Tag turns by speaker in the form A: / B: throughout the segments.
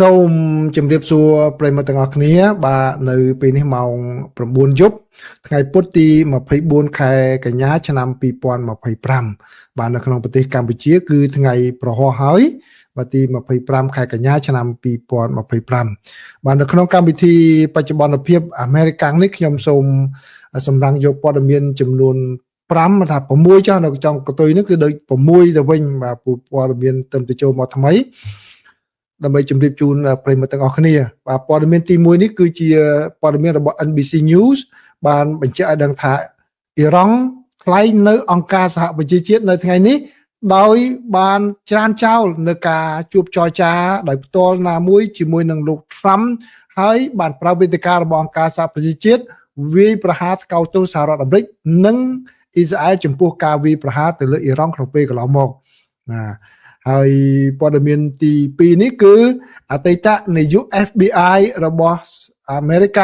A: សូមជម្រាបសួរប្រិយមិត្តទាំងអស់គ្នាបាទនៅពេលនេះម៉ោង 9 យប់ថ្ងៃពុធទី24ខែកញ្ញាឆ្នាំ2025បាទនៅក្នុងប្រទេសកម្ពុជាគឺថ្ងៃប្រហោះហើយបាទទី25ខែកញ្ញាឆ្នាំ2025បាទនៅក្នុងកម្មវិធីបច្ចុប្បន្នភាពអាមេរិកនេះខ្ញុំសូមសម្រាប់យកព័ត៌មានចំនួន5ថា6ចុះនៅចុងកតុយនេះគឺដូច6ទៅវិញបាទព័ត៌មានទៅចូលមកថ្មីដើម្បីជម្រាបជូនប្រិយមិត្តទាំងអស់គ្នាបាទព័ត៌មានទី1នេះគឺជាព័ត៌មានរបស់ NBC News បានបញ្ជាក់ឲ្យដឹងថាអ៊ីរ៉ង់ថ្លែងនៅអង្គការសហប្រជាជាតិនៅថ្ងៃនេះដោយបានច្រានចោលនៅការជួបចរចាដោយផ្ទាល់ណាមួយជាមួយនឹងលោក Trump ហើយបានប្រើវេទិការបស់អង្គការសហប្រជាជាតិវាយប្រហារថ្កោលទោសសហរដ្ឋអាមេរិកនិងអ៊ីស្រាអែលចំពោះការវាយប្រហារទៅលើអ៊ីរ៉ង់ក្នុងពេលកន្លងមកបាទហើយព័ត៌មានទី2នេះគឺអតីតនាយក FBI របស់អាមេរិក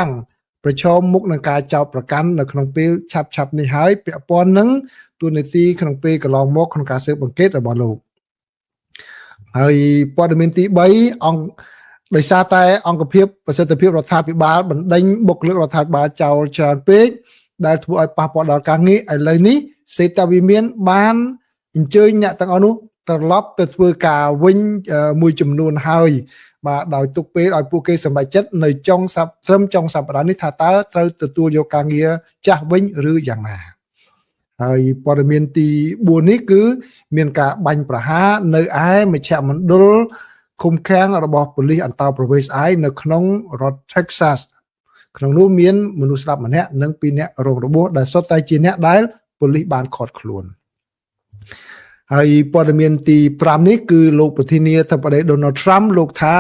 A: ប្រឈមមុខនឹងការចោទប្រកាន់នៅក្នុងពេលឆាប់នេះហើយពាក់ព័ន្ធនឹងទូនាទីក្នុងពេលកន្លងមកក្នុងការស៊ើបអង្កេតរបស់លោកហើយព័ត៌មានទី3ដោយសារតែអង្គភាពប្រសិទ្ធភាពរដ្ឋាភិបាលបណ្ដេញបុគ្គលិករដ្ឋាភិបាលចោលច្រើនពេកដែលធ្វើឲ្យប៉ះពាល់ដល់ការងារឥឡូវនេះសេតាវិមានបានអញ្ជើញអ្នកទាំងអស់នោះត្រឡប់ទៅធ្វើការវិញមួយចំនួនហើយបាទដោយទុកពេលឲ្យពួកគេសម្រេចចិត្តនៅចុងសប្តាហ៍នេះថាតើត្រូវទទួលយកការងារចាស់វិញឬយ៉ាងណាហើយព័ត៌មានទី4នេះគឺមានការបាញ់ប្រហារនៅឯមជ្ឈមណ្ឌលឃុំឃាំងរបស់ប៉ូលីសអន្តោប្រវេសន៍ឯងនៅក្នុងរដ្ឋ Texas ក្នុងនោះមានមនុស្សស្លាប់ម្នាក់និង2នាក់រងរបួសដែលសុទ្ធតែជាអ្នកដែលប៉ូលីសបានឃាត់ខ្លួនហើយព័ត៌មានទី5នេះគឺលោកប្រធានាធិបតី Donald Trump លោកថា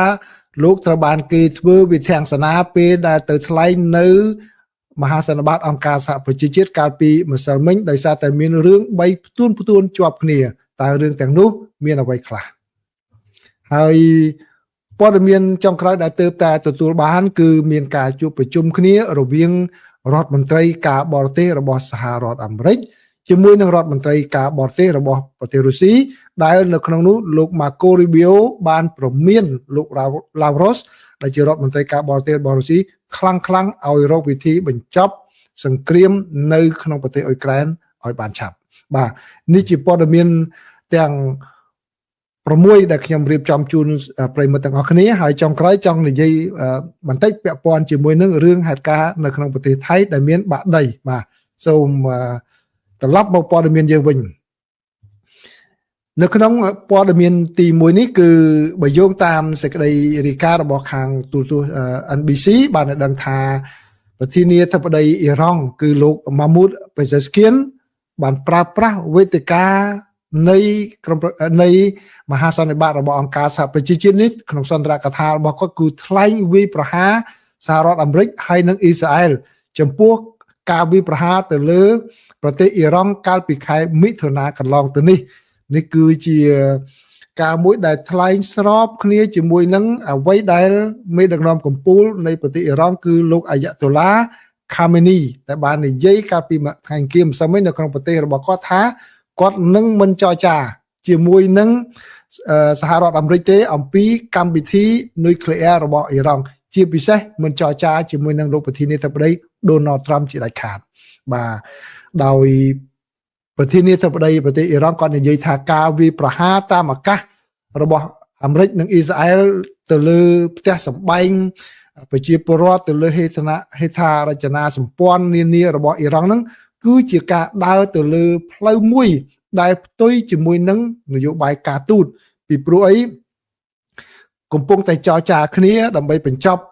A: លោកត្រូវបានគេធ្វើវិធានណាពេលដែលទៅថ្លែងនៅមហាសន្និបាតអង្គការសហប្រជាជាតិកាលពីម្សិលមិញដោយសារតែមានរឿង3ផ្ទួនជាប់គ្នាតើរឿងទាំងនោះមានអ្វីខ្លះហើយព័ត៌មានចុងក្រោយដែលទើបតែទទួលបានគឺមានការជួបប្រជុំគ្នារវាងរដ្ឋមន្ត្រីការបរទេសរបស់សហរដ្ឋអាមេរិកជាមួយនឹងរដ្ឋមន្ត្រីការបរទេសរបស់ប្រទេសរុស្ស៊ីដែលនៅក្នុងនោះលោក Marco Rubio បានព្រមានលោក Lavrov ដែលជារដ្ឋមន្ត្រីការបរទេសរបស់រុស្ស៊ីខ្លាំងឲ្យរកវិធីបញ្ចប់សង្គ្រាមនៅក្នុងប្រទេសអ៊ុយក្រែនឲ្យបានឆាប់បាទនេះជាព័ត៌មានទាំង6ដែលខ្ញុំរៀបចំជូនប្រិយមិត្តទាំងអស់គ្នាហើយចុងក្រោយចង់និយាយបន្តិចពាក់ព័ន្ធជាមួយនឹងរឿងហេតុការណ៍នៅក្នុងប្រទេសថៃដែលមានបាក់ដីបាទសូមត្រឡប់មកព័ត៌មានយើងវិញនៅក្នុងព័ត៌មានទី1នេះគឺបើយោងតាមសេចក្តីរាយការណ៍របស់ខាងទូរទស្សន៍ NBC បានដឹងថាប្រធានាធិបតីអ៊ីរ៉ង់គឺលោក Mahmoud Pezeshkian បានប្រើប្រាស់វេទិកានៃមហាសន្និបាតរបស់អង្គការសហប្រជាជាតិនេះក្នុងសន្ទរកថារបស់គាត់គឺថ្លែងវាយប្រហារសហរដ្ឋអាមេរិកហើយនិងអ៊ីស្រាអែលចំពោះការវាយប្រហារទៅលើប្រទេសអ៊ីរ៉ង់កាលពីខែមិថុនាកន្លងទៅនេះគឺជាការមួយដែលថ្លែងស្របគ្នាជាមួយនឹងអ្វីដែលមេដឹកនាំកំពូលនៃប្រទេសអ៊ីរ៉ង់គឺលោកអាយ៉ាតូឡា Khamenei ដែលបាននិយាយកាលពីថ្ងៃអង្គារម្សិលមិញនៅក្នុងប្រទេសរបស់គាត់ថាគាត់នឹងមិនចរចាជាមួយនឹងសហរដ្ឋអាមេរិកទេអំពីកម្មវិធីនុយក្លេអ៊ែររបស់អ៊ីរ៉ង់ជាពិសេសមិនចរចាជាមួយនឹងលោកប្រធានាធិបតី Donald Trump ជាដាច់ខាតបាទដោយប្រធានាធិបតីប្រទេសអ៊ីរ៉ង់គាត់និយាយថាការវាយប្រហារតាមអាកាសរបស់អាមេរិកនិងអ៊ីស្រាអែលទៅលើផ្ទះសម្បែងប្រជាពលរដ្ឋទៅលើហេដ្ឋារចនាសម្ព័ន្ធនានារបស់អ៊ីរ៉ង់ហ្នឹងគឺជាការដើរទៅលើផ្លូវមួយដែលផ្ទុយជាមួយនឹងនយោបាយការទូតពីព្រោះអីកំពុងតែចរចាគ្នាដើម្បីបញ្ចប់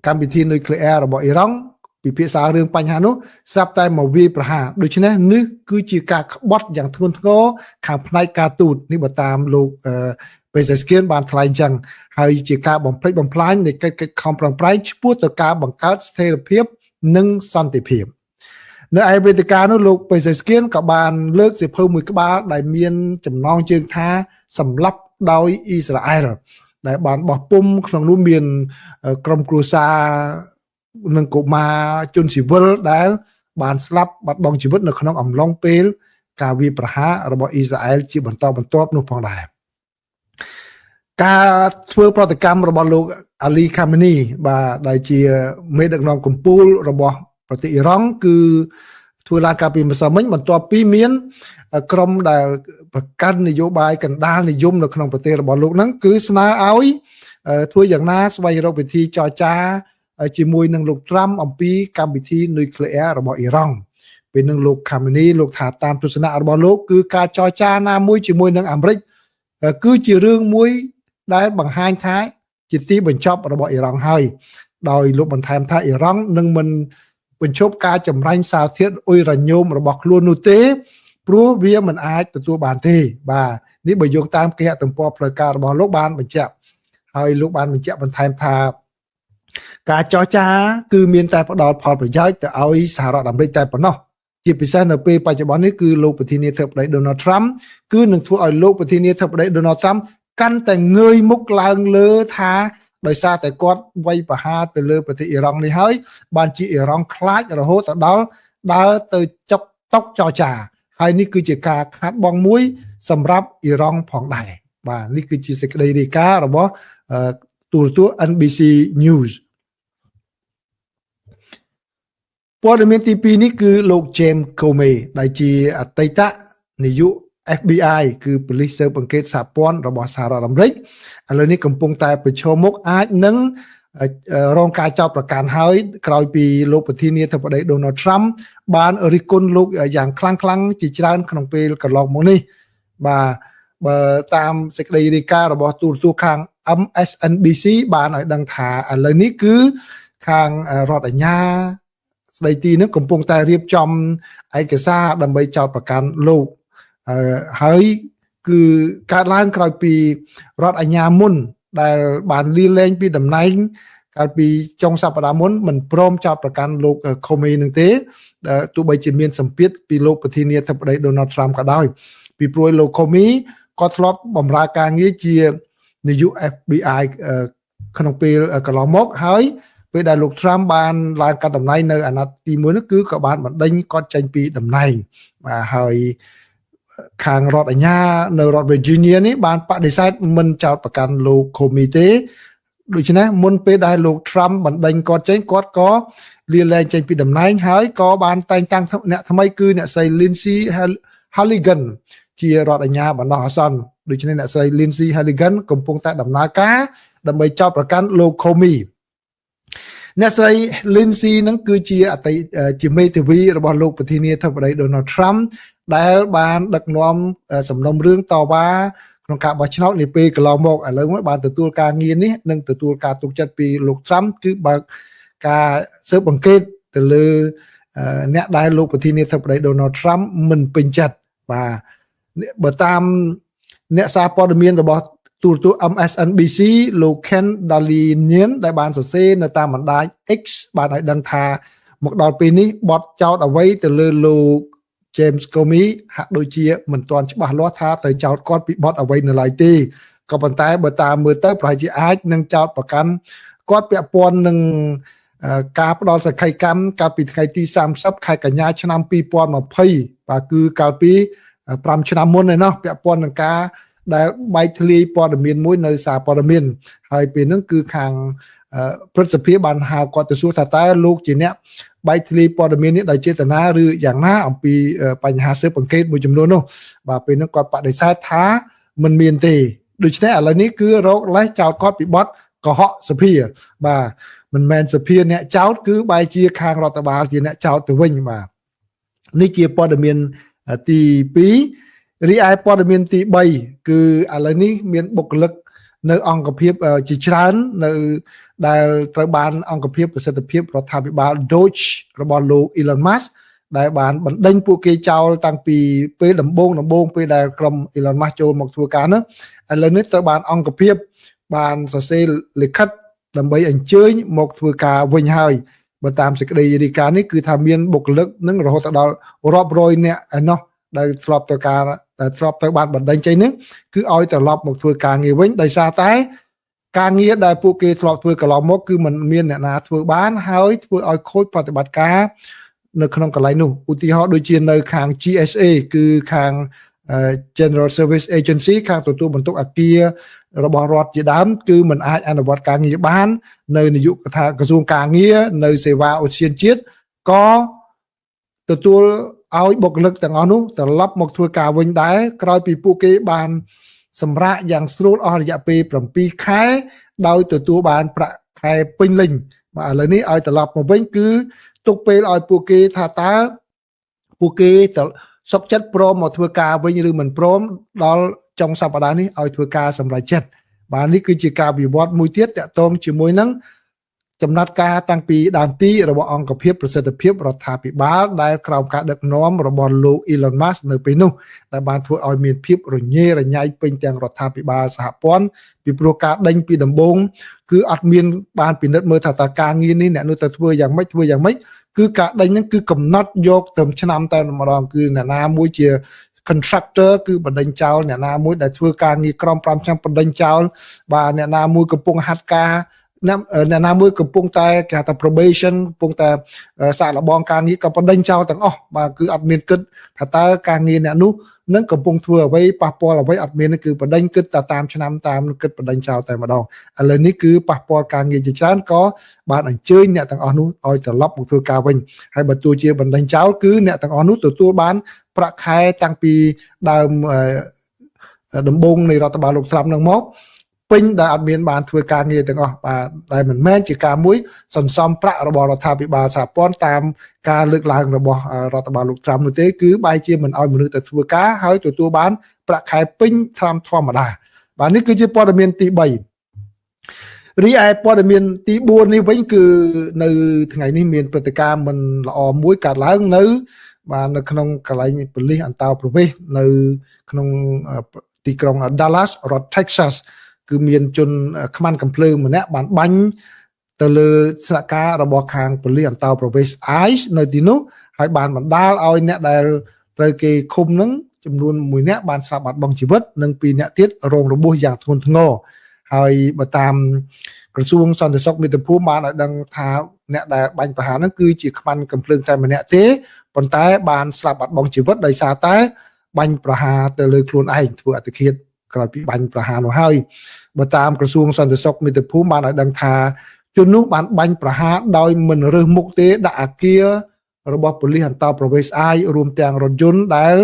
A: កម្មវិធីនុយក្លេអ៊ែររបស់អ៊ីរ៉ង់ពិភាក្សារឿងបញ្ហានោះស្រាប់តែមកវាយប្រហារដូច្នេះនេះគឺជាការក្បត់យ៉ាងធ្ងន់ធ្ងរខាងផ្នែកការទូតនេះបើតាមលោកPezeshkian បានថ្លែងចឹងហើយជាការបំផ្លិចបំផ្លាញនៃកិច្ចខំប្រឹងប្រែងឆ្ពោះទៅការបង្កើតស្ថិរភាពនិងសន្តិភាពនៅឯវេទិកានោះលោក Pezeshkian ក៏បានលើកសៀវភៅមួយក្បាលដែលមានចំណងជើងថាសម្លាប់ដោយអ៊ីស្រាអែលដែលបានបោះពុម្ពក្នុងនោះមានក្រុមគ្រួសារនិងកុមារជនស៊ីវិលដែលបានស្លាប់បាត់បង់ជីវិតនៅក្នុងអំឡុងពេលការវាយប្រហាររបស់អ៊ីស្រាអែលជាបន្តបន្ទាប់នោះផងដែរ ការធ្វើប្រតិកម្មរបស់លោកអាលីខាមេនីបាទដែលជាមេដឹកនាំកម្ពុជារបស់ប្រទេសអ៊ីរ៉ង់គឺធ្វើឡើងកាលពីម្សិលមិញបន្ទាប់ពីមានក្រុមដែលប្រកាន់នយោបាយកណ្ដាលនិយមនៅក្នុងប្រទេសរបស់លោកហ្នឹងគឺស្នើឲ្យធ្វើយ៉ាងណាស្វែងរកវិធីចរចាជាមួយនឹងលោកត្រាំអំពីកម្មវិធីនុយក្លេអ៊ែររបស់អ៊ីរ៉ង់ពេលនឹងលោកខាមេនីលោកថាតាមទស្សនៈរបស់លោកគឺការចរចាណាមួយជាមួយនឹងអាមេរិកគឺជារឿងមួយដែលបង្ហាញថាជាទីបញ្ចប់របស់អ៊ីរ៉ង់ហើយដោយលោកបន្ថែមថាអ៊ីរ៉ង់នឹងមិនបញ្ឈប់ការចម្រាញ់សារធាតុអ៊ុយរ៉ាញ៉ូមរបស់ខ្លួននោះទេព្រោះវាមិនអាចទទួលបានទេបាទនេះបើយោងតាមគេហទំព័រផ្លូវការរបស់លោកបានបញ្ជាក់ហើយលោកបានបញ្ជាក់បន្ថែមថាការចរចាគឺមានតែផ្ដល់ផលប្រយោជន៍ទៅឲ្យសហរដ្ឋអាមេរិកតែប៉ុណ្ណោះជាពិសេសនៅពេលបច្ចុប្បន្ននេះគឺលោកប្រធានាធិបតី Donald Trump គឺនឹងធ្វើឲ្យលោកប្រធានាធិបតី Donald Trump កាន់តែងើយមុខឡើងលើថាដោយសារតែគាត់វាយប្រហារទៅលើប្រទេសអ៊ីរ៉ង់នេះហើយបានជាអ៊ីរ៉ង់ខ្លាចរហូតដល់ដើរទៅចុកតុកចរចាហើយនេះគឺជាការខាតបង់មួយសម្រាប់អ៊ីរ៉ង់ផងដែរបាទនេះគឺជាសេចក្តីរាយការណ៍របស់ទូរទស្សន៍ NBC News ព័ត៌មានទី2នេះគឺលោក James Comey ដែលជាអតីតនាយក FBI គឺប៉ូលីសស៊ើបអង្កេតសហព័ន្ធរបស់សហរដ្ឋអាមេរិកឥឡូវនេះកំពុងតែប្រឈមមុខអាចនឹងរងការចោទប្រកាន់ហើយក្រោយពីលោកប្រធានាធិបតី Donald Trump បានរិះគន់លោកយ៉ាងខ្លាំងជាច្រើនក្នុងពេលកន្លងមកនេះបាទបើតាមសេចក្តីរាយការណ៍របស់ទូរទស្សន៍ខាង MSNBC បានឲ្យដឹងថាឥឡូវនេះគឺខាងរដ្ឋអាជ្ញាស្ដីទីនឹងកំពុងតែរៀបចំឯកសារដើម្បីចោទប្រកាន់លោកហើយគឺកើតឡើងក្រោយពីរដ្ឋអាជ្ញាមុនដែលបានលាលែងពីតំណែងកាលពីចុងសប្តាហ៍មុនមិនព្រមចោទប្រកាន់លោកខូមេនឹងទេទោះបីជាមានសម្ពាធពីលោកប្រធានាធិបតី Donald Trump ក៏ដោយពីព្រោះលោកខូមេក៏ធ្លាប់បម្រើការងារជានាយក FBI ក្នុងពេលកន្លងមកហើយពេលដែលលោក Trump បានឡើងកាត់តំណែងនៅអាណត្តិទី1នោះគឺក៏បានបណ្ដេញគាត់ចេញពីតំណែងបាទហើយខាងរដ្ឋអាជ្ញានៅរដ្ឋ Virginia នេះបានបដិសេធមិនចោទប្រកាន់លោក Comey ទេដូច្នេះមុនពេលដែលលោក Trump បណ្ដេញគាត់ចេញគាត់ក៏លាលែងចេញពីតំណែងហើយក៏បានតែងតាំងអ្នកថ្មីគឺអ្នកស្រី Lindsey Halligan ជារដ្ឋអាជ្ញាបណ្ដោះអាសន្នដូច្នេះអ្នកស្រី Lindsey Halligan កំពុងតែដំណើរការដើម្បីចោទប្រកាន់លោក Comeyអ្នកស្រី Lindsey នឹងគឺជាជាមេធាវីរបស់លោកប្រធានាធិបតី Donald Trump ដែលបានដឹកនាំសំណុំរឿងតវ៉ាក្នុងការបោះឆ្នោតនាពេលកន្លងមកឥឡូវបានទទួលការងារនេះនិងទទួលការទុកចិត្តពីលោក Trump គឺបើកការស៊ើបអង្កេតទៅលើអ្នកដែលលោកប្រធានាធិបតី Donald Trump មិនពេញចិត្តបាទបើតាមអ្នកសារព័ត៌មានរបស់ទូរទស្សន៍ MSNBC លោក Ken Dalinian ដែលបានសរសេរនៅតាមបណ្ដាញ X បានឲ្យដឹងថាមកដល់ពេលនេះបទចោទអ្វីទៅលើលោក James Comey ហាក់ដូចជាមិនទាន់ច្បាស់លាស់ថាទៅចោទគាត់ពីបទអ្វីនៅឡើយទេក៏ប៉ុន្តែបើតាមមើលទៅប្រហែលជាអាចនឹងចោទប្រកាន់គាត់ពាក់ព័ន្ធនឹងការផ្ដល់សក្ខីកម្មកាលពីថ្ងៃទី30ខែកញ្ញាឆ្នាំ2020បាទគឺកាលពី5ឆ្នាំមុនឯណោះពាក់ព័ន្ធនឹងការដែលបែកធ្លាយព័ត៌មានមួយនៅសារព័ត៌មានហើយពេលហ្នឹងគឺខាងព្រឹទ្ធសភាបានហៅគាត់ទៅសួរថាតើលោកជាអ្នកបែកធ្លាយព័ត៌មាននេះដោយចេតនាឬយ៉ាងណាអំពីបញ្ហាស៊ើបអង្កេតមួយចំនួននោះបាទពេលហ្នឹងគាត់បដិសេធថាមិនមានទេដូច្នេះឥឡូវនេះគឺរកលេសចោទគាត់ពីបទកុហកសភាបាទមិនមែនសភាអ្នកចោទគឺបែរជាខាងរដ្ឋបាលជាអ្នកចោទទៅវិញបាទនេះជាព័ត៌មានទី2រីឯព័ត៌មានទី3គឺឥឡូវនេះមានបុគ្គលិកនៅអង្គភាពជាច្រើននៅដែលត្រូវបានអង្គភាពប្រសិទ្ធភាពរដ្ឋាភិបាល Doge របស់លោក Elon Musk ដែលបានបណ្ដេញពួកគេចោលតាំងពីពេលដំបូងពេលដែលក្រុម Elon Musk ចូលមកធ្វើការនោះឥឡូវនេះត្រូវបានអង្គភាពបានសរសេរលិខិតដើម្បីអញ្ជើញមកធ្វើការវិញហើយបើតាមសេចក្តីរាយការណ៍នេះគឺថាមានបុគ្គលិកនឹងរហូតដល់រាប់រយនាក់ឯណោះដែលធ្លាប់ទៅបានបណ្ដេញចេញនេះគឺឲ្យត្រឡប់មកធ្វើការងារវិញដោយសារតែការងារដែលពួកគេធ្លាប់ធ្វើកន្លងមកគឺมันមានអ្នកណាធ្វើបានហើយធ្វើឲ្យខូចប្រតិបត្តិការនៅក្នុងកន្លែងនោះឧទាហរណ៍ដូចជានៅខាង GSA គឺខាងGeneral Service Agency ខាងទទួលបន្ទុកអគារ របស់រដ្ឋជាដើមគឺมันអាចអនុវត្តការងារបាននៅនាយកថាក្រសួងការងារនៅសេវាឧទ្យានជាតិក៏ទទួលឲ្យបុគ្គលិកទាំងអស់នោះត្រឡប់មកធ្វើការវិញដែរក្រោយពីពួកគេបានសម្រាកយ៉ាងស្រួលអស់រយៈពេល7ខែដោយទទួលបានប្រាក់ខែពេញលេញបាទឥឡូវនេះឲ្យត្រឡប់មកវិញគឺទុកពេលឲ្យពួកគេថាតើពួកគេសុខចិត្តព្រមមកធ្វើការវិញឬមិនព្រមដល់ចុងសប្តាហ៍នេះឲ្យធ្វើការសម្រេចចិត្តបាទនេះគឺជាការវិវត្តមួយទៀតតាក់ទងជាមួយនឹងចំណាត់ការតាំងពីដើមទីរបស់អង្គភាពប្រសិទ្ធភាពរដ្ឋាភិបាលដែលក្រោមការដឹកនាំរបស់លោក Elon Musk នៅពេលនោះដែលបានធ្វើឲ្យមានភាពរញ៉េរញ៉ៃពេញទាំងរដ្ឋាភិបាលសហព័ន្ធពីព្រោះការដេញពីដំបូងគឺអត់មានបានពិនិត្យមើលថាតើការងារនេះអ្នកនោះទៅធ្វើយ៉ាងម៉េចគឺការដេញហ្នឹងគឺកំណត់យកទៅឆ្នាំតែម្ដងគឺអ្នកណាមួយជា contractor គឺបណ្ដេញចោលអ្នកណាមួយដែលធ្វើការងារក្រោម5ឆ្នាំបណ្ដេញចោលបាទអ្នកណាមួយកំពុងហាត់ការអ្នកណាមួយកំពុងតែគេហៅថា probation កំពុងតែសាកល្បងការងារក៏បណ្ដេញចោលទាំងអស់បាទគឺអត់មានគិតថាតើការងារអ្នកនោះនឹងកំពុងធ្វើអ្វីប៉ះពាល់អ្វីអត់មានគឺបណ្ដេញគិតតែតាមឆ្នាំតាមគិតបណ្ដេញចោលតែម្ដងឥឡូវនេះគឺប៉ះពាល់ការងារជាច្រើនក៏បានអញ្ជើញអ្នកទាំងអស់នោះឲ្យត្រឡប់មកធ្វើការវិញហើយបើទោះជាបណ្ដេញចោលគឺអ្នកទាំងអស់នោះទទួលបានប្រាក់ខែតាំងពីដើមដំបូងនៃរដ្ឋបាលលោកត្រាំនឹងមកពេញដែលអត់មានបានធ្វើការងារទាំងអស់បាទដែលមិនមែនជាការមួយសន្សំប្រាក់របស់រដ្ឋាភិបាលសហព័ន្ធតាមការលើកឡើងរបស់រដ្ឋបាលលោកត្រាំនោះទេគឺបែរជាមិនឲ្យមនុស្សទៅធ្វើការហើយទទួលបានប្រាក់ខែពេញតាមធម្មតាបាទនេះគឺជាព័ត៌មានទី3រីឯព័ត៌មានទី4នេះវិញគឺនៅថ្ងៃនេះមានព្រឹត្តិការណ៍មិនល្អមួយកើតឡើងនៅបាទនៅក្នុងកន្លែងប៉ូលីសអន្តោប្រវេសន៍នៅក្នុងទីក្រុង Dallas រដ្ឋ Texas គឺមានជនខ្មាន់កំភ្លើងម្នាក់បានបាញ់ទៅលើស្នាក់ការរបស់ខាងប៉ូលីសអន្តោប្រវេសន៍ ICE នៅទីនោះហើយបានបណ្ដាលឲ្យអ្នកដែលត្រូវគេឃុំនឹងចំនួន1នាក់បានស្លាប់បាត់បង់ជីវិតនិង2នាក់ទៀតរងរបួសយ៉ាងធ្ងន់ធ្ងរហើយបើតាមក្រសួងសន្តិសុខមាតុភូមិបានឲ្យដឹងថាអ្នកដែលបាញ់ប្រហារហ្នឹងគឺជាខ្មាន់កំភ្លើងតែម្នាក់ទេប៉ុន្តែបានស្លាប់បាត់បង់ជីវិតដោយសារតែបាញ់ប្រហារទៅលើខ្លួនឯងធ្វើអត្តឃាតក្រោយពីបាញ់ប្រហារនោះហើយបើតាមក្រសួងសន្តិសុខមាតុភូមិបានឲ្យដឹងថាជននោះបានបាញ់ប្រហារដោយមិនរើសមុខទេដាក់អាគាររបស់ប៉ូលីសអន្តោប្រវេសន៍អាយរួមទាំងរថយន្តដែល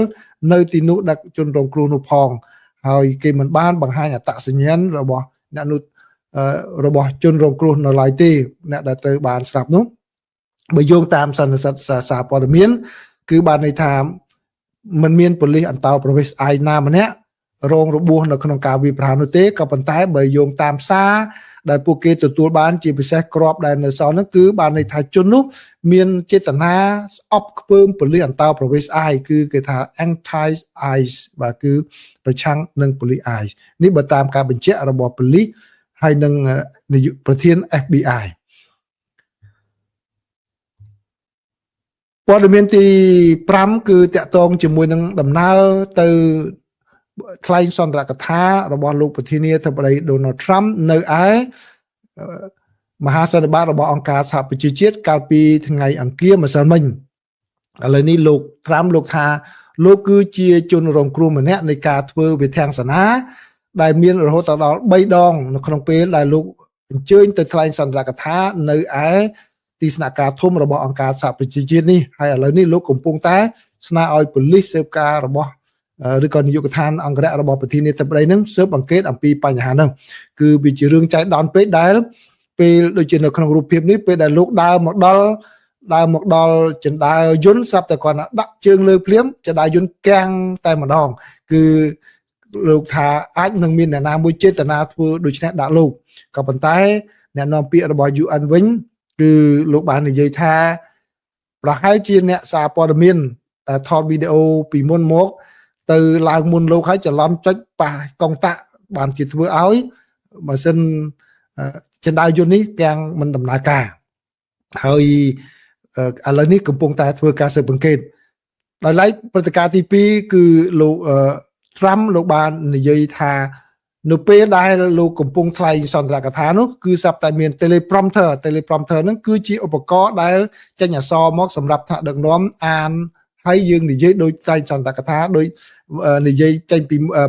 A: នៅទីនោះដឹកជនរងគ្រោះនោះផងហើយគេមិនបានបង្ហាញអត្តសញ្ញាណរបស់អ្នកនោះរបស់ជនរងគ្រោះនៅឡើយទេអ្នកដែលត្រូវបានស្លាប់នោះបើយោងតាមសន្និសីទសារព័ត៌មានគឺបានន័យថាមិនមានប៉ូលីសអន្តោប្រវេសន៍អាយណាម្នាក់រងរបួសនៅក្នុងការវាយប្រហារនោះទេក៏ប៉ុន្តែបើយោងតាមសារដែលពួកគេទទួលបានជាពិសេសក្របដែលនៅសល់នោះគឺបានន័យថាជននោះមានចេតនាស្អប់ខ្ពើមប៉ូលីសអន្តោប្រវេសន៍អាយគឺគេថា anti ICE បាទគឺប្រឆាំងនឹងប៉ូលីស ICE នេះបើតាមការបញ្ជាក់របស់ប៉ូលីសហើយនឹងនាយកប្រធាន FBI ព័ត៌មានទី5គឺតាក់ទងជាមួយនឹងដំណើរទៅថ្លែងសន្ទរកថារបស់លោកប្រធានាធិបតី Donald Trump នៅឯមហាសន្និបាតរបស់អង្គការសហប្រជាជាតិកាលពីថ្ងៃអង្គារម្សិលមិញឥឡូវនេះលោក Trump លោកថាលោកគឺជាជនរងគ្រោះម្នាក់នៃការធ្វើវិធានសនាដែលមានរហូតដល់3ដងនៅក្នុងពេលដែលលោកអញ្ជើញទៅថ្លែងសន្ទរកថានៅឯទីស្នាក់ការធំរបស់អង្គការសហប្រជាជាតិនេះហើយឥឡូវនេះលោកកំពុងតែស្នើឲ្យប៉ូលីសស៊ើបការរបស់ឬក៏នាយកដ្ឋានអង្គរៈរបស់ប្រធានាធិបតីនឹងស៊ើបអង្កេតអំពីបញ្ហាហ្នឹងគឺវាជារឿងចៃដន្យពេកដែលពេលដូចជានៅក្នុងរូបភាពនេះពេលដែលលោកដើរមកដល់ចណ្ដើរយន្តស្រាប់តែគាត់ដាក់ជើងលើភ្លាមចណ្ដើរយន្តកាំងតែម្ដងគឺលោកថាអាចនឹងមានអ្នកណាមួយចេតនាធ្វើដូច្នេះដាក់លោកក៏ប៉ុន្តែអ្នកនាំពាក្យរបស់ UN វិញគឺលោកបាននិយាយថាប្រហែលជាអ្នកសារព័ត៌មានដែលថតវីដេអូពីមុនមកទៅឡើងមុនលោកហើយច្រឡំចុចប៉ះកុងតាក់បានជាធ្វើឲ្យម៉ាស៊ីនចណ្ដើរយន្តនេះទាំងមិនដំណើរការហើយឥឡូវនេះកំពុងតែធ្វើការស៊ើបអង្កេតដោយឡែកព្រឹត្តិការណ៍ទី2គឺលោកTrump លោកបាននិយាយថានៅពេលដែលលោកកំពុងថ្លែងសន្ទរកថានោះគឺស្រាប់តែមាន teleprompter ហ្នឹងគឺជាឧបករណ៍ដែលចេញអក្សរមកសម្រាប់ថ្នាក់ដឹកនាំអាន ហើយយើងនិយាយដោយតែសន្តកថាដោយនិយាយចេញ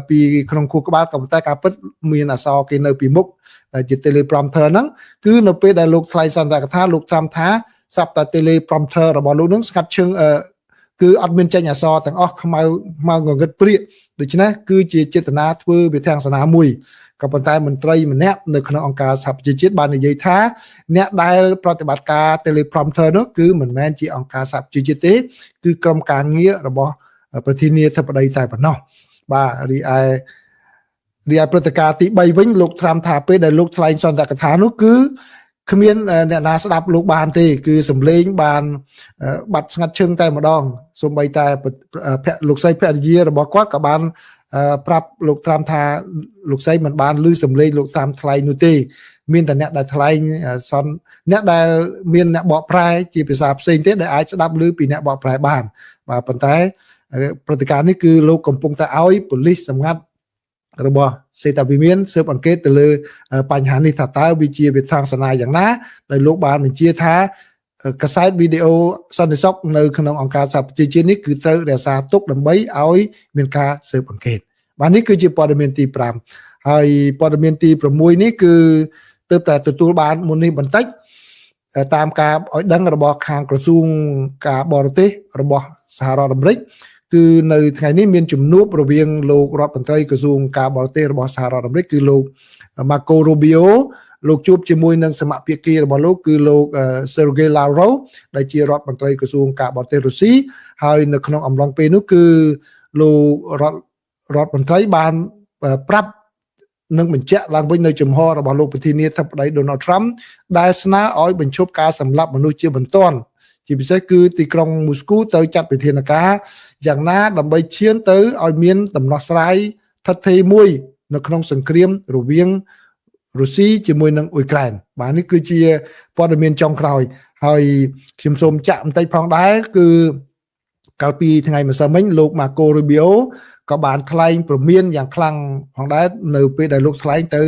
A: ពីក្នុងខួរក្បាលក៏ប៉ុន្តែការពិតមានអក្សរគេនៅពីមុខដែលជា teleprompter ហ្នឹងគឺនៅពេលដែលលោកថ្លែងសន្តកថាលោកតាមថាសັບតែ teleprompter របស់លោកហ្នឹងស្ងាត់ឈឹងគឺអត់មានចេញអក្សរទាំងអស់ខ្មៅងងឹតព្រាកដូច្នេះគឺជាចេតនាធ្វើវិធានសាសនាមួយក៏ប៉ុន្តែមន្ត្រីម្នាក់នៅក្នុងអង្គការសហប្រជាជាតិបាននិយាយថាអ្នកដែលប្រតិបត្តិការ teleprompter នោះគឺមិនមែនជាអង្គការសហប្រជាជាតិទេគឺក្រុមការងាររបស់ប្រធានាធិបតីតែប៉ុណ្ណោះបាទរីឯព្រឹត្តិការណ៍ទី3វិញលោកត្រាំថាពេលដែលលោកថ្លែងសន្ទកថានោះគឺគ្មានអ្នកណាស្ដាប់លោកបានទេគឺសំឡេងបានបាត់ស្ងាត់ឈឹងតែម្ដងសូម្បីតែលោកស្រីភរិយារបស់គាត់ក៏បានប្រាប់លោកត្រាំថាលោកស្រីមិនបានឮសំឡេងលោកត្រាំថ្លែងនោះទេមានតែអ្នកដែលថ្លែងអ្នកដែលមានអ្នកបកប្រែជាភាសាផ្សេងទេដែលអាចស្ដាប់ឮពីអ្នកបកប្រែបានបាទប៉ុន្តែព្រឹត្តិការណ៍នេះគឺលោកកំពុងតែឲ្យប៉ូលីសសម្ងាត់របស់សេតាវិមានស៊ើបអង្កេតទៅលើបញ្ហានេះថាតើវាជាវិធានសាសនាយ៉ាងណាដែលលោកបានបញ្ជាថាកាសែតវីដេអូសន្តិសុខនៅក្នុងអង្គការសហប្រជាជាតិនេះគឺត្រូវរក្សាទុកដើម្បីឲ្យមានការស៊ើបអង្កេតបាទនេះគឺជាព័ត៌មានទី5ហើយព័ត៌មានទី6នេះគឺទើបតែទទួលបានមុននេះបន្តិចតាមការឲ្យដឹងរបស់ខាងក្រសួងការបរទេសរបស់សហរដ្ឋអាមេរិកគឺនៅថ្ងៃនេះមានជំនួបរវាងលោករដ្ឋមន្ត្រីក្រសួងការបរទេសរបស់សហរដ្ឋអាមេរិកគឺលោក Marco Rubio លោកជួបជាមួយនឹងសមាភាគីរបស់លោកគឺលោក Sergey Lavrov ដែលជារដ្ឋមន្ត្រីក្រសួងការបរទេសរុស្ស៊ីហើយនៅក្នុងអំឡុងពេលនោះគឺលោករដ្ឋមន្ត្រីបានប្រាប់នឹងបញ្ជាក់ឡើងវិញនៅជំហររបស់លោកប្រធានាធិបតី Donald Trump ដែលស្នើឲ្យបញ្ឈប់ការសម្លាប់មនុស្សជាបន្ទាន់ជាពិសេសគឺទីក្រុងមូស្គូត្រូវចាត់វិធានការយ៉ាងណាដើម្បីឈានទៅឲ្យមានដំណោះស្រាយថិតថេរមួយនៅក្នុងសង្គ្រាមរវាងរុស្ស៊ីជាមួយនឹងអ៊ុយក្រែនបាទនេះគឺជាព័ត៌មានចុងក្រោយហើយខ្ញុំសូមចាក់បន្តិចផងដែរគឺកាលពីថ្ងៃម្សិលមិញលោក Marco Rubio ក៏បានថ្លែងព្រមានយ៉ាងខ្លាំងផងដែរនៅពេលដែលលោកថ្លែងទៅ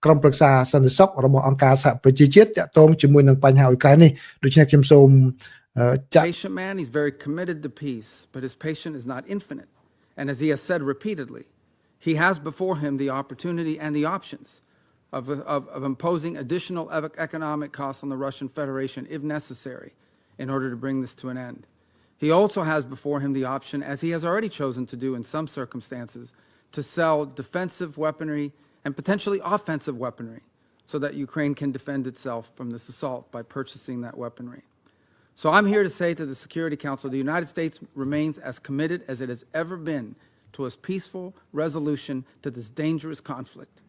A: ក្រុមប្រឹក្សាសន្តិសុខរបស់អង្គការសហប្រជាជាតិតាក់ទងជាមួយនឹងបញ្ហាអ៊ុយក្រែននេះដូច្នេះខ្ញុំសូម
B: Patient man, he's very committed to peace, but his patience is not infinite. And as he has said repeatedly, he has before him the opportunity and the options of imposing additional economic costs on the Russian Federation if necessary in order to bring this to an end. He also has before him the option, as he has already chosen to do in some circumstances, to sell defensive weaponry and potentially offensive weaponry so that Ukraine can defend itself from this assault by purchasing that weaponry. So I'm here to say to the Security Council, the United States remains as committed as it has ever been to a peaceful resolution to this dangerous conflict.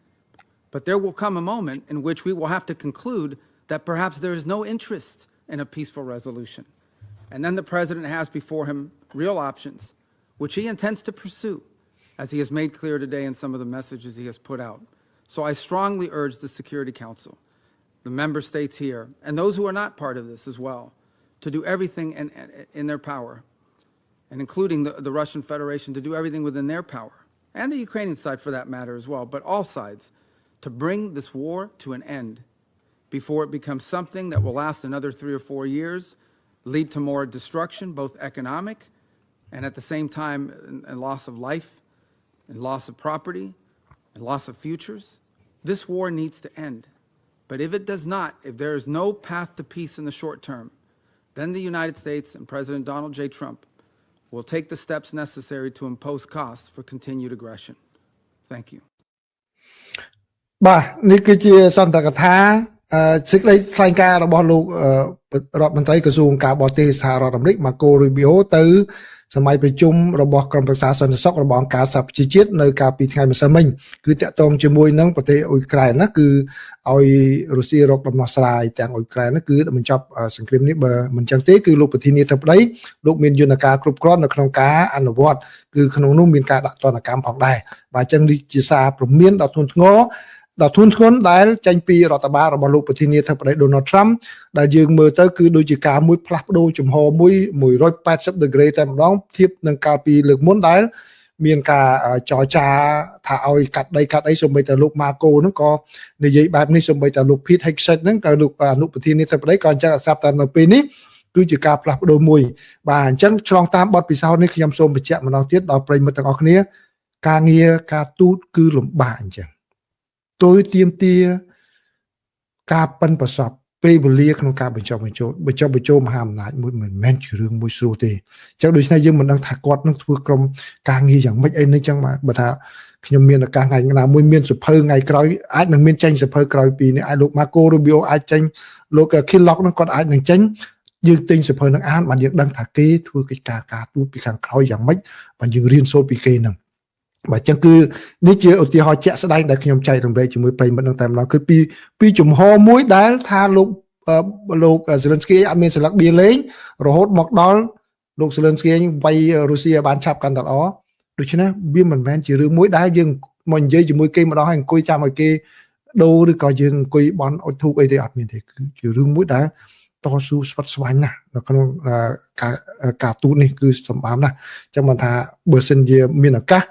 B: But there will come a moment in which we will have to conclude that perhaps there is no interest in a peaceful resolution. And then the President has before him real options, which he intends to pursue, as he has made clear today in some of the messages he has put out. So I strongly urge the Security Council, the member states here, and those who are not part of this as well, to do everything in their power, and including the Russian Federation, to do everything within their power, and the Ukrainian side for that matter as well, but all sides, to bring this war to an end before it becomes something that will last another 3 or 4 years, lead to more destruction, both economic and at the same time and loss of life and loss of property and loss of futures. This war needs to end. But if it does not, if there is no path to peace in the short term, then the United States and President Donald J. Trump will take the steps necessary to impose costs for continued aggression. Thank you.
A: បាទនេះគឺជាសន្ទរកថាសេចក្តីថ្លែងការណ៍របស់លោករដ្ឋមន្ត្រីក្រសួងការបរទេសសហរដ្ឋអាមេរិក Marco Rubio ទៅសម័យប្រជុំរបស់ក្រុមប្រឹក្សាសន្តិសុខរបស់អង្គការសហប្រជាជាតិនៅកាលពីថ្ងៃម្សិលមិញគឺតាក់ទងជាមួយនឹងប្រទេសអ៊ុយក្រែនណាគឺឲ្យរុស្ស៊ីរកដំណោះស្រាយទាំងអ៊ុយក្រែនគឺបញ្ចប់សង្គ្រាមនេះបើមិនចឹងទេគឺលោកប្រធានាធិបតីលោកមានយន្តការគ្រប់គ្រាន់នៅក្នុងការអនុវត្តគឺក្នុងនោះមានការដាក់ទណ្ឌកម្មផងដែរបាទចឹងនេះជាសារព្រមានដ៏ធ្ងន់ធ្ងរដែលចេញពីរដ្ឋបាលរបស់លោកប្រធានាធិបតី Donald Trump ដែលយើងមើលទៅគឺដូចជាការមួយផ្លាស់ប្ដូរជំហរមួយ180ដឺក្រេតែម្ដងធៀបនឹងកាលពីលើកមុនដែលមានការចរចាថាឲ្យកាត់ដីសូម្បីតែលោក Marco ហ្នឹងក៏និយាយបែបនេះសូម្បីតែលោក Pete Hegseth ហ្នឹងក៏លោកអនុប្រធានាធិបតីក៏អញ្ចឹងស្រាប់តែនៅពេលនេះ គឺជាការផ្លាស់ប្ដូរមួយបាទអញ្ចឹងឆ្លងតាមបទពិសោធន៍នេះខ្ញុំសូមបញ្ជាក់ម្ដងទៀតដល់ប្រិយមិត្តទាំងអស់គ្នាការងារការទូតគឺលំបាកអញ្ចឹងទូលទាមទារការប៉ិនប្រសពពេលវេលាក្នុងការបញ្ចុះបញ្ចូលមហាអំណាចមួយមិនមែនជារឿងមួយស្រួលទេអញ្ចឹងដូច្នេះយើងមិនដឹងថាគាត់នឹងធ្វើក្រុមការងារយ៉ាងម៉េចអីនេះអញ្ចឹងបើថាខ្ញុំមានឱកាសថ្ងៃណាមួយមានសភៅថ្ងៃក្រោយអាចនឹងមានចេញសភៅក្រោយពីនេះអាចលោក Marco Rubio អាចចេញលោក Killock នឹងគាត់អាចនឹងចេញយើងទិញសភៅនឹងអានបានយើងដឹងថាគេធ្វើកិច្ចការទូតពីខាងក្រោយយ៉ាងម៉េចបានយើងរៀនសូត្រពីគេនឹងបាទអញ្ចឹងគឺនេះជាឧទាហរណ៍ជាក់ស្ដែងដែលខ្ញុំចែករំលែកជាមួយប្រិយមិត្តនឹងតែម្ដងគឺពីជំហរមួយដែលថាលោកZelensky អត់មានស្លឹកបៀលេងរហូតមកដល់លោក Zelensky វាយរុស្ស៊ីបានឆាប់កាន់តែល្អដូច្នេះវាមិនមែនជារឿងមួយដែលយើងមកនិយាយជាមួយគេម្ដងហើយអង្គុយចាំឲ្យគេដូរឬក៏យើងអង្គុយបន់អុជធូបអីទេអត់មានទេគឺជារឿងមួយដែលតស៊ូស្វិតស្វាញណាស់នៅក្នុងការទូតនេះគឺសម្បើមណាស់អញ្ចឹងមិនថាបើសិនជាមានឱកាស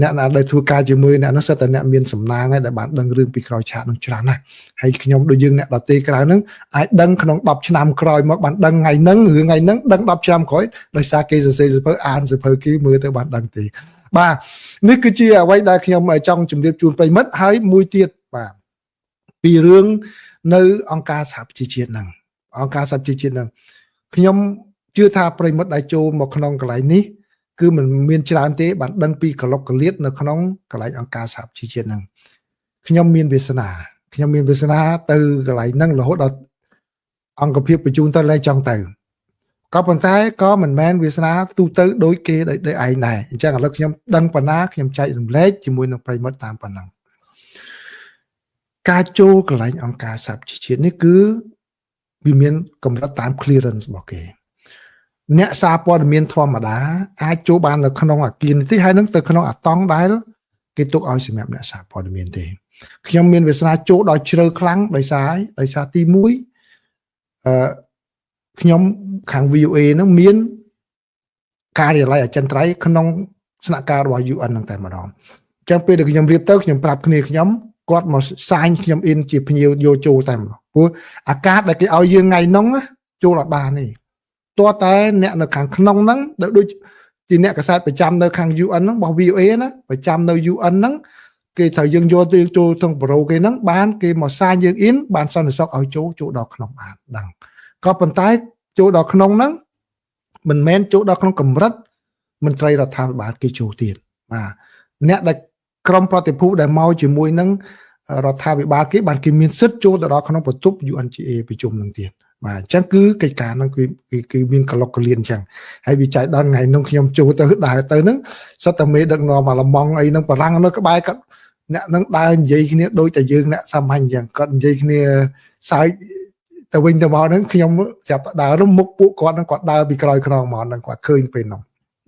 A: អ្នកណាដែលធ្វើការជាមួយអ្នកនោះសិតតែអ្នកមានសំណាងហើយដែលបានដឹងរឿងពីក្រោយឆាកនឹងច្រើនណាស់ហើយខ្ញុំដូចយើងអ្នកដតេក្រៅហ្នឹងអាចដឹងក្នុង10ឆ្នាំក្រោយមកបានដឹងថ្ងៃហ្នឹងរឿងថ្ងៃហ្នឹងដឹង10ឆ្នាំក្រោយដោយសារគេសរសេរសៀវភៅអានសៀវភៅគេមើលទៅបានដឹងទេបាទនេះគឺជាអ្វីដែលខ្ញុំចង់ជម្រាបជូនប្រិយមិត្តហើយមួយទៀតបាទពីរឿងនៅអង្គការសហប្រជាជាតិហ្នឹងអង្គការសហប្រជាជាតិហ្នឹងខ្ញុំជឿថាប្រិយមិត្តដែលចូលមកក្នុងកន្លែងនេះគឺมันមានច្រើនទេបានដឹងពីកលុកកលៀតនៅក្នុងកន្លែងអង្គការសហប្រជាជាតិហ្នឹងខ្ញុំមានវាសនាទៅកន្លែងហ្នឹងរហូតដល់អង្គភាពបញ្ជូនទៅលែងចង់ទៅក៏ប៉ុន្តែក៏មិនមែនវាសនាទូទៅដូចគេដោយឯងដែរអញ្ចឹងឥឡូវខ្ញុំដឹងប៉ុណ្ណាខ្ញុំចែករំលែកជាមួយនឹងប្រិយមិត្តតាមប៉ុណ្ណឹងការចូលកន្លែងអង្គការសហប្រជាជាតិនេះគឺវាមានកម្រិតតាម clearance របស់គេអ្នកសារព័ត៌មានធម្មតាអាចចូលបាននៅក្នុងអាគារនេះទេហើយនឹងទៅក្នុងអាតង់ដែលគេទុកឲ្យសម្រាប់អ្នកសារព័ត៌មានទេខ្ញុំមានវាសនាចូលដល់ជ្រៅខ្លាំងដោយសារទី1ខ្ញុំខាង VOA នឹងមានការិយាល័យអចិន្ត្រៃយ៍ក្នុងស្នាក់ការរបស់ UN នឹងតែម្ដងអញ្ចឹងពេលដែលខ្ញុំរៀបទៅខ្ញុំប្រាប់គ្នាខ្ញុំគាត់មកសាញខ្ញុំអ៊ីនជាភ្ញៀវយកចូលតែម្ដងព្រោះអាកាសដែលគេឲ្យយើងថ្ងៃហ្នឹងចូលអត់បានទេតើតែអ្នកនៅខាងក្នុងហ្នឹងដូចជាអ្នកកសែតប្រចាំនៅខាង UN ហ្នឹងរបស់ VOA ណាប្រចាំនៅ UN ហ្នឹងគេត្រូវយើងយកទៅចូលក្នុងប្រូគេហ្នឹងបានគេមកសាញយើងអ៊ីនបានសន្តិសុខឲ្យចូលដល់ក្នុងបានដឹងក៏ប៉ុន្តែចូលដល់ក្នុងហ្នឹងមិនមែនចូលដល់ក្នុងកម្រិតមន្ត្រីរដ្ឋាភិបាលគេចូលទៀតបាទអ្នកដែលក្រុមប្រតិភូដែលមកជាមួយនឹងរដ្ឋាភិបាលគេបានគេមានសិទ្ធិចូលទៅដល់ក្នុងបន្ទប់ UNGA ប្រជុំនឹងទៀតបាទអញ្ចឹងគឺកិច្ចការហ្នឹងគឺមានកលុកកលៀនអញ្ចឹងហើយវាចែកដល់ថ្ងៃនោះខ្ញុំចូលទៅដើរទៅហ្នឹងសិតតែមេដឹកនាំអាឡម៉ង់អីហ្នឹងបារាំងនៅក្បែរគាត់អ្នកហ្នឹងដើរនិយាយគ្នាដូចតែយើងអ្នកសាមញ្ញអញ្ចឹងគាត់និយាយគ្នាសើចទៅវិញទៅមកហ្នឹងខ្ញុំស្រាប់តែដើរទៅមុខពួកគាត់ហ្នឹងគាត់ដើរពីក្រោយខ្នងមកហ្នឹងគាត់ឃើញពេលហ្នឹង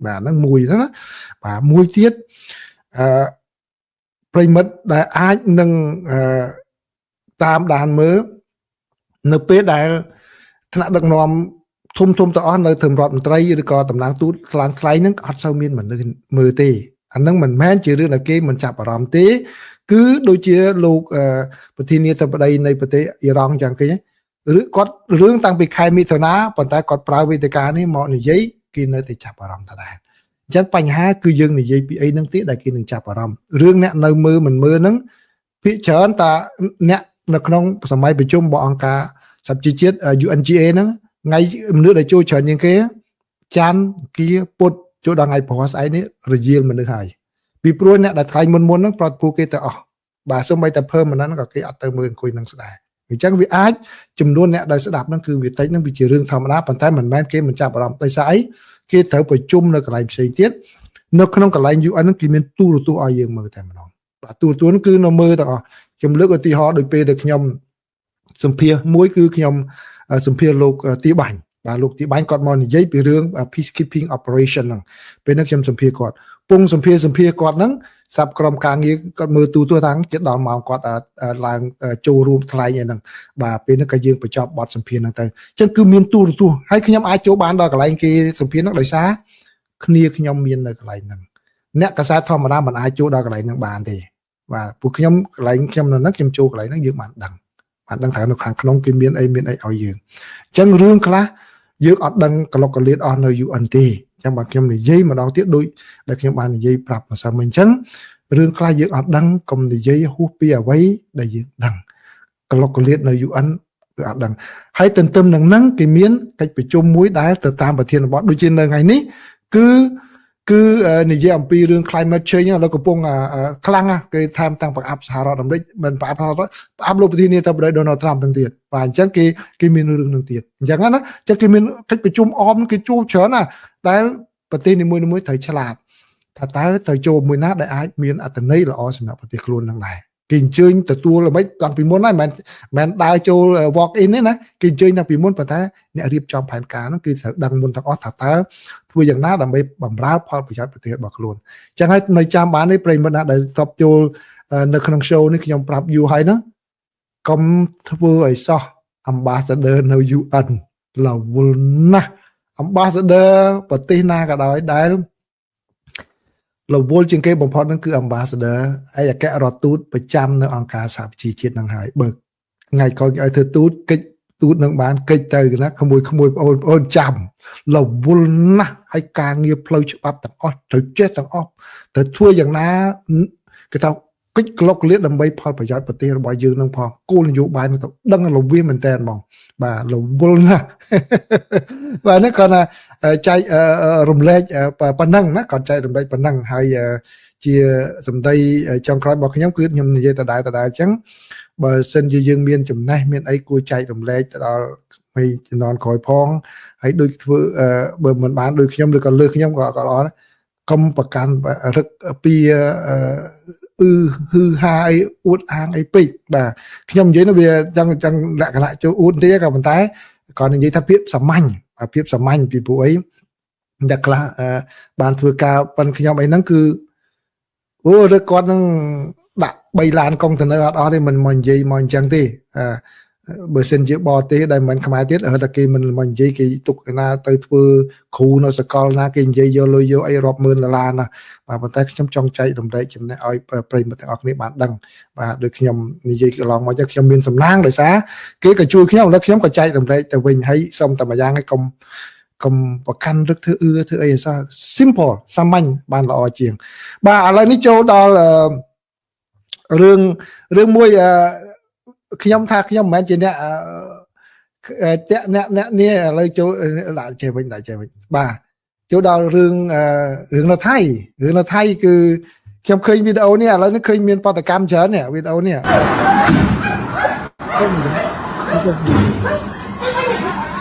A: បាទហ្នឹងមួយហ្នឹងណាបាទមួយទៀតប្រិមិត្តដែលអាចនឹងតាមដានមើលនៅពេលដែលថ្នាក់ដឹកនាំធំទៅអស់នៅធម្មរដ្ឋមន្ត្រីឬក៏តំណាងទូតខ្លាំងខ្លាយហ្នឹងអត់សូវមានមនុស្សមើលទេអាហ្នឹងមិនមែនជារឿងដែលគេមិនចាប់អារម្មណ៍ទេគឺដូចជាលោកប្រធានាធិបតីនៃប្រទេសអ៊ីរ៉ង់ចឹងគេឬគាត់រឿងតាំងពីខែមិថុនាប៉ុន្តែគាត់ប្រើវេទិកានេះមកនិយាយគេនៅតែចាប់អារម្មណ៍ដដែលអញ្ចឹងបញ្ហាគឺយើងនិយាយពីអីហ្នឹងទៀតដែលគេនឹងចាប់អារម្មណ៍រឿងអ្នកនៅមើលមិនមើលហ្នឹងភាគច្រើនតាអ្នកនៅក្នុងសម័យប្រជុំរបស់អង្គការសហប្រជាជាតិ UNGA ហ្នឹងថ្ងៃមនុស្សដែលចូលច្រើនជាងគេច័ន្ទគៀពុទ្ធចូលដល់ថ្ងៃព្រហស្អែកនេះរយាលមនុស្សហើយពីព្រោះអ្នកដែលថ្លៃមុនហ្នឹងប្រត់ពូគេទៅអស់បាទសូម្បីតែភើមិនហ្នឹងក៏គេអត់ទៅមើលអង្គុយនឹងស្ដាយអញ្ចឹងវាអាចចំនួនអ្នកដែលស្ដាប់ហ្នឹងគឺវាតិចហ្នឹងវាជារឿងធម្មតាប៉ុន្តែមិនមែនគេមិនចាប់អារម្មណ៍ដោយសារអីគេត្រូវប្រជុំនៅកន្លែងផ្សេងទៀតនៅក្នុងកន្លែង UN ហ្នឹងគេមានទូរទស្សន៍ឲ្យយើងមើលតែម្ដងបាទទូរទស្សន៍ហ្នឹងគឺនៅមើលទាំងអស់ខ្ញុំលើកឧទាហរណ៍ដោយពេលដែលខ្ញុំសម្ភាសមួយគឺខ្ញុំសម្ភាសលោកទីបាញ់បាទលោកទីបាញ់គាត់មកនិយាយពីរឿង peacekeeping operation ហ្នឹងពេលហ្នឹងខ្ញុំសម្ភាសគាត់ពងសម្ភាសគាត់ហ្នឹងសាប់ក្រុមការងារគាត់មើលទូរទស្សន៍ហ្នឹងជិតដល់ម៉ោងគាត់ឡើងចូលរួមថ្លែងឯហ្នឹងបាទពេលហ្នឹងក៏យើងបញ្ចប់បទសម្ភាសហ្នឹងទៅអញ្ចឹងគឺមានទូរទស្សន៍ហើយខ្ញុំអាចចូលបានដល់កន្លែងគេសម្ភាសហ្នឹងដោយសារគ្នាខ្ញុំមាននៅកន្លែងហ្នឹងអ្នកកសែតធម្មតាមិនអាចចូលដល់កន្លែងហ្នឹងបានទេបាទពួកខ្ញុំកន្លែងខ្ញុំនៅហ្នឹងខ្ញុំចូលកន្លែងហ្នឹងយើងបានដឹងថានៅខាងក្នុងគេមានអីឲ្យយើងអញ្ចឹងរឿងខ្លះ យើងអត់ដឹងក្លុកកលៀតអស់នៅ UN ទេអញ្ចឹងបាទខ្ញុំនិយាយម្ដងទៀតដូចដែលខ្ញុំបាននិយាយប្រាប់ម្សិលមិញអញ្ចឹងរឿងខ្លះយើងអត់ដឹងកុំនិយាយហួសពីអ្វីដែលយើងដឹងក្លុកកលៀតនៅ UN គឺអត់ដឹងហើយទន្ទឹមនឹងហ្នឹងគេមានកិច្ចប្រជុំមួយដែលទៅតាមប្រធានបទដូចជានៅថ្ងៃនេះគឺនិយាយអំពីរឿង climate change ឥឡូវកំពុងខ្លាំងណាស់គេថែមទាំងប្រអាប់សហរដ្ឋអាមេរិកមិនប្រអាប់សហរដ្ឋប្រអាប់លោកប្រធានាធិបតី Donald Trump ទាំងទៀតបាទអញ្ចឹងគេមានរឿងនឹងទៀតអញ្ចឹងណាអញ្ចឹងគេមានកិច្ចប្រជុំអមគេជួបច្រើនណាស់ដែលប្រទេសនីមួយៗត្រូវឆ្លាតថាតើទៅចូលមួយណាដែលអាចមានអត្ថន័យល្អសម្រាប់ប្រទេសខ្លួននឹងដែរគេអញ្ជើញទទួលល្បិចតាំងពីមុនហើយមិនដើរចូល walk in ទេណាគេអញ្ជើញតាំងពីមុនប៉ុន្តែអ្នករៀបចំផែនការហ្នឹងគឺត្រូវដឹងមុនទាំងអស់ថាតើធ្វើយ៉ាងណាដើម្បីបម្រើផលប្រយោជន៍ប្រទេសរបស់ខ្លួនអញ្ចឹងហើយនៅចាំបាននេះប្រិយមិត្តណាដែលតបចូលនៅក្នុង show នេះខ្ញុំប្រាប់យូរហើយណាកុំធ្វើឲ្យសោះ ambassador នៅ UN រវល់ណាស់ ambassador ប្រទេសណាក៏ដោយដែលរវល់ជាងគេបំផុតហ្នឹងគឺ ambassador ឯកអគ្គរដ្ឋទូតប្រចាំនៅអង្គការសហប្រជាជាតិហ្នឹងហើយបើថ្ងៃក្រោយឲ្យធ្វើទូតកិច្ចទូតនឹងបានកិច្ចទៅណាក្មួយបងប្អូនចាំរវល់ណាស់ហើយការងារផ្លូវច្បាប់ទាំងអស់ត្រូវចេះទាំងអស់ត្រូវធ្វើយ៉ាងណាគេថាកិច្ចក្លុកក្លៀតដើម្បីផលប្រយោជន៍ប្រទេសរបស់យើងនឹងផងគោលនយោបាយនឹងទៅដឹងរវាងមែនតើហ្មងបាទរវល់ណាស់បាទនេះគាត់ថាចែករំលែកប៉ុណ្ណឹងណាគាត់ចែករំលែកប៉ុណ្ណឹងហើយជាសម្ដីចុងក្រោយរបស់ខ្ញុំគឺខ្ញុំនិយាយដដែលអញ្ចឹងបើសិនជាយើងមានចំណេះមានអីគួរចែករំលែកទៅដល់mấy non khỏi phong hãy đôi bờ mình bán đôi nhóm được còn lừa nhóm gọi đó khôngประกันrất pi hư hai uất hàng ấy pi và nhóm dưới nó về chẳng lại cho uất thế cả mình tái còn như tháp phiếp sầm manh vì vụ ấy đặc là bàn vừa cao bàn nhóm ấy nó cứ ô đứa con nó đặt bay lan công thành ở đó thì mình gì mình chẳng thì bữa sinh giữa bò tí đây mình không ai tiết ở là khi mình gì cái tục na tới vừa khu nó sẽ coi na cái gì vô lôi vô ai rọp mơn là nè và mình thấy trong chạy đồng đấy chừng này ai pray một thằng này bạn đăng và được nhầm như vậy cái lòng mà cho nhầm miền sầm nang đời xá cái chui khi nào nó nhóm có chạy đồng đấy từ mình thấy xong tầm mà giang cái công và căn rất thứ ấy sao simple sao manh ban lọ chiềng bà lại ní châu đó là rương môi khi nhóm thạc khi nhóm mấy chuyện nè nè lấy chỗ lại chơi mình bà chỗ đó rương nó thay cứ khi khơi video nè lấy nó khơi miền Bắc Cam chớ nè video nè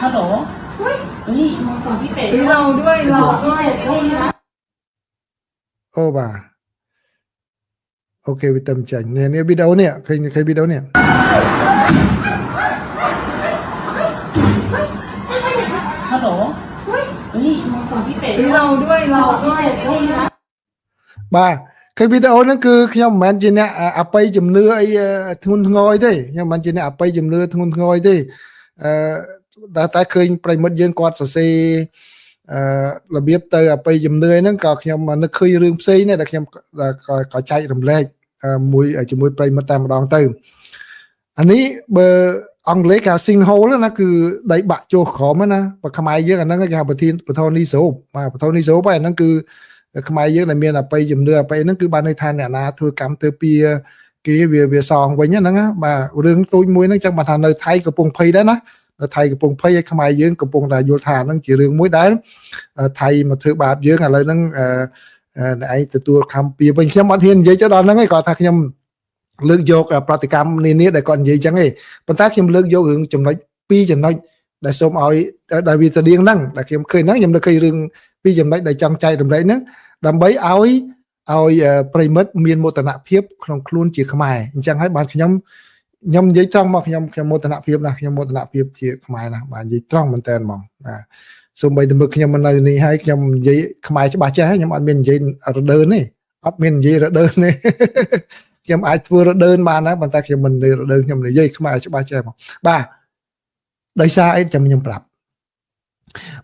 C: hello นี่มองฝั่งพี่เป็ดเราด้วย
A: โอ้บ่าโอเควิตามใจเนี่ยวิดีโอเนี่ยเคยวิดีโอเนี่ย
C: ฮัลโหลนี่มองฝั่งพี่เป็ดเราด้วย
A: บ่าเคยวิดีโอนั่นคือខ្ញុំមិនមែនជាអ្នកអបិយជំនឿអីធ្ងន់ធ្ងរទេខ្ញុំមិនជាអ្នកអបិយជំនឿធ្ងន់ធ្ងរទេតែឃើញប្រិមិត្តយើងគាត់សរសេររបៀបទៅអបិយជំនឿហ្នឹងក៏ខ្ញុំនឹកឃើញរឿងផ្សេងដែរដែលខ្ញុំក៏ចែករំលែកមួយជាមួយប្រិមិត្តតែម្ដងទៅអានេះបើអង់គ្លេសគេហៅ sinkhole ណាគឺដីបាក់ចុះក្រោមណាបើខ្មែរយើងអាហ្នឹងគេហៅបធនីសោបបាទបធនីសោបហ្នឹងគឺខ្មែរយើងដែលមានអបិយជំនឿអបិយហ្នឹងគឺបានន័យថាអ្នកណាធ្វើកម្មទៅពីគេវាសងវិញហ្នឹងណាបាទរឿងទូចមួយហ្នឹងចឹងបានថានៅថៃកំពុងភ័យដែរណានៅថៃកំពុងភ័យឲ្យខ្មែរយើងកំពុងតែយល់ថាហ្នឹងជារឿងមួយដែលថៃមកធ្វើបាបយើងឥឡូវហ្នឹងឯងទទួលខំពីវិញខ្ញុំអត់ហ៊ាននិយាយទៅដល់ហ្នឹងឯងគាត់ថាខ្ញុំលើកយកប្រតិកម្មនានាដែលគាត់និយាយចឹងឯងប៉ុន្តែខ្ញុំលើកយករឿងចំណុច2ចំណុចដែលសូមឲ្យដែលវាស្តៀងហ្នឹងដែលខ្ញុំឃើញហ្នឹងខ្ញុំលើកឃើញរឿង2ចំណុចដែលចង់ចែករំលែកហ្នឹងដើម្បីឲ្យប្រិមិត្តមានមោទនភាពក្នុងខ្លួនជាខ្មែរអញ្ចឹងហើយបានខ្ញុំនិយាយត្រង់មកខ្ញុំមោទនភាពណាខ្ញុំមោទនភាពជាខ្មែរណាបាទនិយាយត្រង់មែនតើហ្មងបាទសូម្បីតែមើលខ្ញុំនៅនេះហើយខ្ញុំនិយាយខ្មែរច្បាស់ចេះខ្ញុំអត់មាននិយាយរដើនទេអត់មាននិយាយរដើនទេខ្ញុំអាចធ្វើរដើនបានណាប៉ុន្តែខ្ញុំមិននិយាយរដើនខ្ញុំនិយាយខ្មែរច្បាស់ចេះហ្មងបាទដោយសារអីខ្ញុំប្រាប់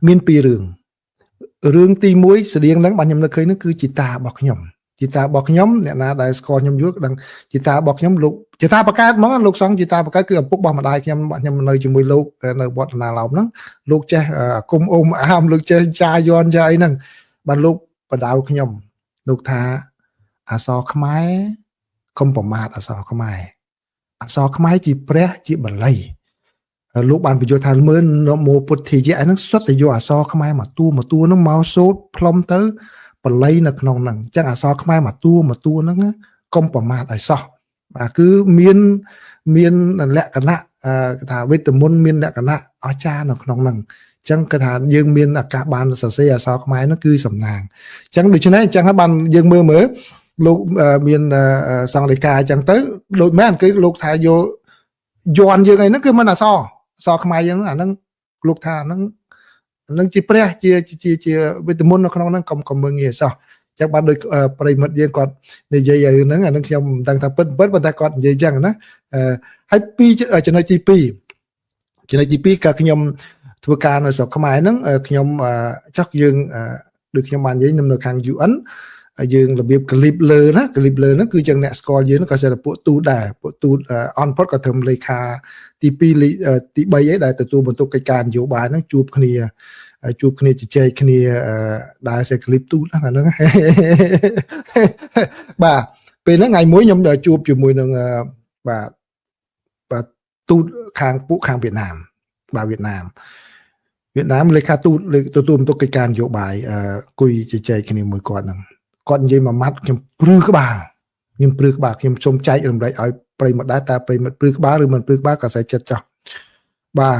A: មាន2រឿងទី1ស្តៀងហ្នឹងបាទខ្ញុំនឹកឃើញហ្នឹងគឺជាតារបស់ខ្ញុំ ជីតារបស់ខ្ញុំអ្នកណាដែលស្គាល់ខ្ញុំយូរដឹងជីតារបស់ខ្ញុំលោកជីតាបកើតហ្មងលោកសង្ឃជីតាបកើតគឺឪពុករបស់ម្ដាយខ្ញុំនៅជាមួយលោកនៅវត្តណាឡោមហ្នឹងលោកចេះគុំអ៊ំអាមលោកចេះចាយន់ចាអីហ្នឹងបានលោកបដៅខ្ញុំលោកថាអក្សរខ្មែរកុំប្រមាថអក្សរខ្មែរអក្សរខ្មែរជាព្រះជាបល័យលោកបានបញ្យល់ថាមើលនមោពុទ្ធាយៈហ្នឹងសុទ្ធតែយកអក្សរខ្មែរមកតួហ្នឹងមកសូត្រផ្លុំទៅបល័យនៅក្នុងហ្នឹងអញ្ចឹងអក្សរខ្មែរមកតួហ្នឹងកុំប្រមាថឲ្យសោះបាទគឺមានលក្ខណៈគេថាវេទមន្តមានលក្ខណៈអស្ចារ្យនៅក្នុងហ្នឹងអញ្ចឹងគេថាយើងមានឱកាសបានសរសេរអក្សរខ្មែរហ្នឹងគឺសំណាងអញ្ចឹងដូច្នេះអញ្ចឹងហើយបានយើងមើលលោកមានសង្ឃលេខាអញ្ចឹងទៅដូចមែនគឺលោកថាយកយន់យើងអីហ្នឹងគឺមិនអក្សរខ្មែរយើងអាហ្នឹងលោកថាហ្នឹងជាព្រះជាវេទមន្តនៅក្នុងហ្នឹងកុំមើងងាយសោះចឹងបានដោយប្រិមិត្តយើងគាត់និយាយហ្នឹងអាហ្នឹងខ្ញុំមិនដឹងថាពិតប៉ុន្តែគាត់និយាយចឹងណាហើយចំណុចទី2ក៏ខ្ញុំធ្វើការនៅស្រុកខ្មែរហ្នឹងខ្ញុំចោះយើងដូចខ្ញុំបាននិយាយនៅខាង UN យើងរបៀបក្លីបលើហ្នឹងគឺចឹងអ្នកស្គាល់យើងក៏សិតែពួកទូតដែរពួកទូតអនផុតក៏ធ្វើលេខាទី2ទី3អីដែលទទួលបន្ទុកកិច្ចការនយោបាយហ្នឹងជួបគ្នាជជែកគ្នាដើរសេក្លីបទូតហ្នឹងបាទពេលហ្នឹងថ្ងៃមួយខ្ញុំជួបជាមួយនឹងបាទទូតខាងវៀតណាមបាទវៀតណាមលេខាទូតទទួលបន្ទុកកិច្ចការនយោបាយគួយជជែកគ្នាមួយគាត់ហ្នឹងគាត់និយាយមួយម៉ាត់ខ្ញុំព្រឺក្បាលខ្ញុំសូមចែករំលែកឲ្យប្រិមត្តដែរតើប្រិមត្តព្រឺក្បាលឬមិនព្រឺក្បាលក៏ស្អែកចិត្តចោះបាទ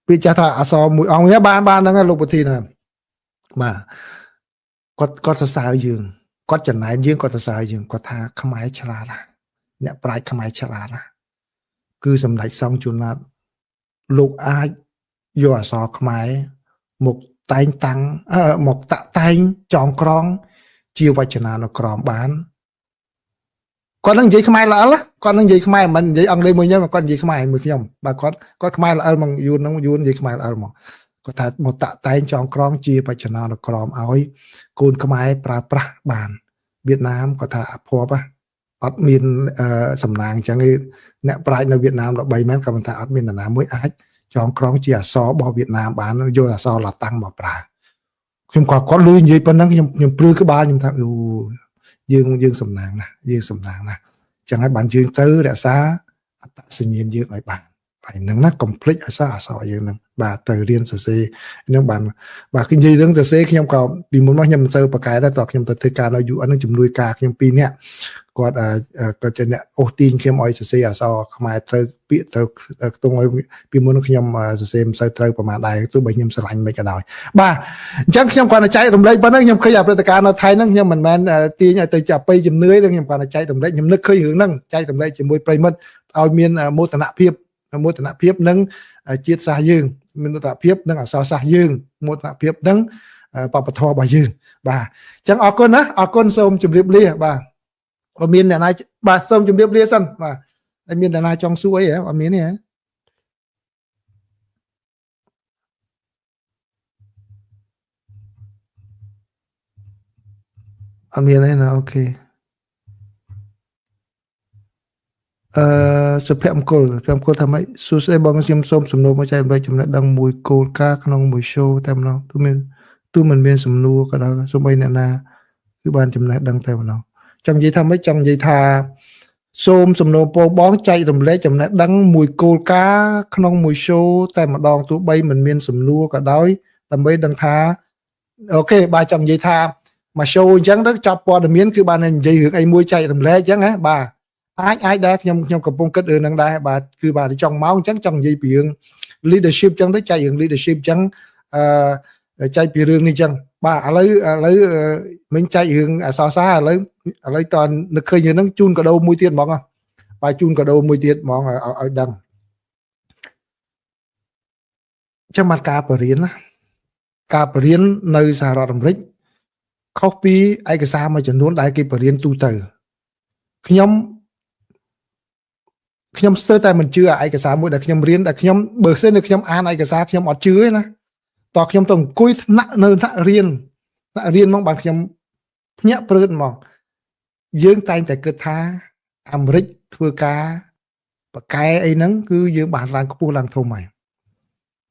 A: ពីចាស់ថាអសរមួយអង្គនេះបានហ្នឹងលោកប្រធានហ្នឹងបាទគាត់សរសើរយើងគាត់ចំណែនយើងគាត់សរសើរយើងគាត់ថាខ្មែរឆ្លាតណាស់អ្នកប្រាជ្ញខ្មែរឆ្លាតណាស់គឺសម្ដេចសង្ឃជួនណាតលោកអាចយកអសរខ្មែរមកតែងតាំងមកតាក់តែងចងក្រងជាវចនានុក្រមបានគាត់នឹងនិយាយខ្មែរល្អិលគាត់នឹងនិយាយខ្មែរមិននិយាយអង់គ្លេសមួយខ្ញុំគាត់និយាយខ្មែរមួយខ្ញុំបាទគាត់ខ្មែរល្អិលមកយួននិយាយខ្មែរល្អិលមកគាត់ថាមកតាក់តែងចងក្រងជាវចនានុក្រមឲ្យកូនខ្មែរប្រើប្រាស់បានវៀតណាមគាត់ថាអភ័ព្វអត់មានសំណាងអញ្ចឹងអ្នកប្រាជ្ញនៅវៀតណាមល្បីមែនក៏ប៉ុន្តែអត់មាននរណាមួយអាចចងក្រងជាអក្សររបស់វៀតណាមបានយកអក្សរឡាតាំងមកប្រើខ្ញុំគាត់លឺនិយាយប៉ុណ្ណឹងខ្ញុំព្រឺក្បាលខ្ញុំថាយើងសំណាងណាស់អញ្ចឹងហើយបានយើងត្រូវរក្សាអត្តសញ្ញាណយើងឲ្យបានហើយហ្នឹងណាកុំភ្លេចអក្សរយើងហ្នឹងបាទត្រូវរៀនសរសេរហ្នឹងបានបាទគឺនិយាយរឿងសរសេរខ្ញុំក៏ពីមុនមកខ្ញុំមិនសូវប្រកែដែរតោះខ្ញុំទៅធ្វើការនៅ UN នឹងជំនួយការខ្ញុំ2នាក់គាត់ជាអ្នកអូសទាញខ្ញុំឲ្យសរសេរអក្សរខ្មែរត្រូវពាក្យត្រូវខ្ទង់ឲ្យពីមុនខ្ញុំសរសេរមិនសូវត្រូវប្រហែលដែរទោះបីខ្ញុំស្រឡាញ់មិនក៏ដោយបាទអញ្ចឹងខ្ញុំគាត់ចែករំលែកប៉ុណ្ណឹងខ្ញុំឃើញព្រឹត្តិការណ៍នៅថៃហ្នឹងខ្ញុំមិនមែនទាញឲ្យទៅចាប់ពីជំនឿទេខ្ញុំគាត់ចែករំលែកខ្ញុំនឹកឃើញរឿងហ្នឹងចែករំលែកជាមួយប្រិមិត្តឲ្យមានមោទនភាពនិងជាតិសាសន៍យើងមានមោទនភាពនិងអក្សរសាស្ត្រយើងមោទនភាពនិងបព្វធម៌របស់យើងបាទអញ្ចឹងអរគុណណាអរគុណសូមជម្រាបលាបាទបើមានអ្នកណាបាទសូមជម្រាបលាសិនបាទហើយមានអ្នកណាចង់សួរអីហ៎អត់មានទេហ៎អត់មានទេណាអូខេសុភមង្គលថាម៉េចសួស្ដីបងខ្ញុំសូមសំណួរមកចែកចំណេះដឹងមួយគោលការណ៍ក្នុងមួយ show តែម្ដងទូមិនមានសំណួរក៏ដោយសូម្បីអ្នកណាគឺបានចំណេះដឹងតែម្ដងចង់និយាយថាម៉េចចង់និយាយថាសូមសំណួរពោបងចែករំលែកចំណេះដឹងមួយគោលការណ៍ក្នុងមួយ show តែម្ដងទោះបីមិនមានសំណួរក៏ដោយដើម្បីដឹងថាអូខេបាទចង់និយាយថាមួយ show អញ្ចឹងទៅចប់ព័ត៌មានគឺបាននិយាយរឿងអីមួយចែករំលែកអញ្ចឹងណាបាទអាចដែរខ្ញុំកំពុងគិតរឿងហ្នឹងដែរបាទគឺបាទចង់មកអញ្ចឹងចង់និយាយពីរឿង leadership អញ្ចឹងទៅចែករឿង leadership អញ្ចឹងចែកពីរឿងនេះអញ្ចឹងបាទឥឡូវមិញចែករឿងអក្សរសាស្ត្រឥឡូវតើនឹកឃើញរឿងហ្នឹងជូនកាដូមួយទៀតហ្មងបាទជូនកាដូមួយទៀតហ្មងឲ្យដឹងចាំមកការបរៀននៅសហរដ្ឋអាមេរិកខុសពីឯកសារមួយចំនួនដែលគេបរៀនទូទៅខ្ញុំស្ទើរតែមិនជឿឯកសារមួយដែលខ្ញុំរៀនដែលខ្ញុំបើសិននៅខ្ញុំអានឯកសារខ្ញុំអត់ជឿទេណាតោះខ្ញុំទៅអង្គុយថ្នាក់នៅថ្នាក់រៀនហ្មងបាទខ្ញុំភ្ញាក់ព្រឺតហ្មង យើងតែងតែគិតថាអាមេរិកធ្វើការបកកែអីហ្នឹងគឺយើងបានឡើងខ្ពស់ឡើងធំហើយ